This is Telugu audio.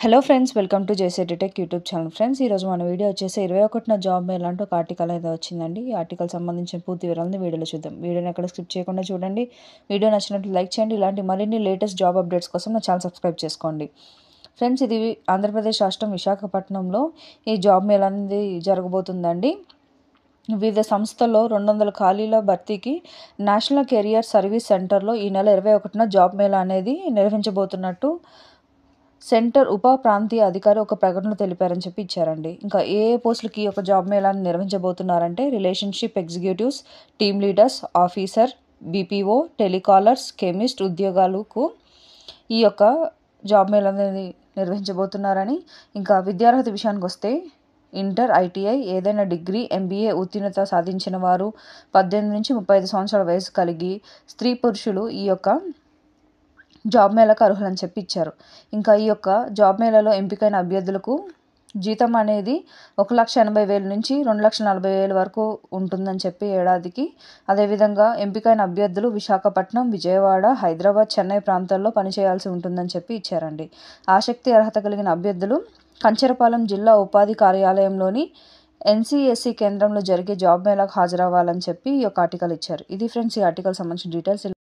Hello friends, welcome to JC tech YouTube channel. Friends, ఈరోజు మన వీడియో వచ్చేసి 21న జాబ్ మేల్ అంటూ ఒక ఆర్టికల్ అయితే వచ్చిందండి. ఈ ఆర్టికల్ సంబంధించిన పూర్తి వివరాలను వీడియోలో చూద్దాం. వీడియోని ఎక్కడ స్కిప్ చేయకుండా చూడండి. వీడియో నచ్చినట్లు లైక్ చేయండి. ఇలాంటి మరిన్ని లేటెస్ట్ జాబ్ అప్డేట్స్ కోసం నా ఛానల్ సబ్స్క్రైబ్ చేసుకోండి. ఫ్రెండ్స్, ఇది ఆంధ్రప్రదేశ్ రాష్ట్రం విశాఖపట్నంలో ఈ జాబ్ మేల్ అనేది జరగబోతుందండి. వివిధ సంస్థల్లో 200 ఖాళీల భర్తీకి నేషనల్ కెరియర్ సర్వీస్ సెంటర్లో ఈ నెల 21న జాబ్ మేళా అనేది నిర్వహించబోతున్నట్టు సెంటర్ ఉప ప్రాంతీయ అధికారి ఒక ప్రకటనలో తెలిపారని చెప్పి ఇచ్చారండి. ఇంకా ఏ పోస్టులకి ఒక జాబ్ మేళాన్ని నిర్వహించబోతున్నారంటే relationship executives, team leaders, officer, BPO, telecallers, chemist ఉద్యోగాలకు ఈ యొక్క జాబ్ మేళా అనేది నిర్వహించబోతున్నారని. ఇంకా విద్యార్హత విషయానికి వస్తే ఇంటర్, ఐటీఐ, ఏదైనా డిగ్రీ, ఎంబీఏ ఉత్తీర్ణత సాధించిన వారు, 18 నుంచి 35 సంవత్సరాల వయసు కలిగి స్త్రీ పురుషులు ఈ యొక్క జాబ్ మేళాకు అర్హులని చెప్పి ఇచ్చారు. ఇంకా ఈ యొక్క జాబ్ మేళాలో ఎంపికైన అభ్యర్థులకు జీతం అనేది 1,80,000 నుంచి 2,40,000 వరకు ఉంటుందని చెప్పి ఏడాదికి. అదేవిధంగా ఎంపికైన అభ్యర్థులు విశాఖపట్నం, విజయవాడ, హైదరాబాద్, చెన్నై ప్రాంతాల్లో పనిచేయాల్సి ఉంటుందని చెప్పి ఇచ్చారండి. ఆసక్తి అర్హత కలిగిన అభ్యర్థులు కంచరపాలెం జిల్లా ఉపాధి కార్యాలయంలోని ఎన్సీఎస్సీ కేంద్రంలో జరిగే జాబ్ మేళాకు హాజరవ్వాలని చెప్పి ఈ యొక్క ఆర్టికల్ ఇచ్చారు. ఇది ఫ్రెండ్స్, ఈ ఆర్టికల్ సంబంధించిన డీటెయిల్స్.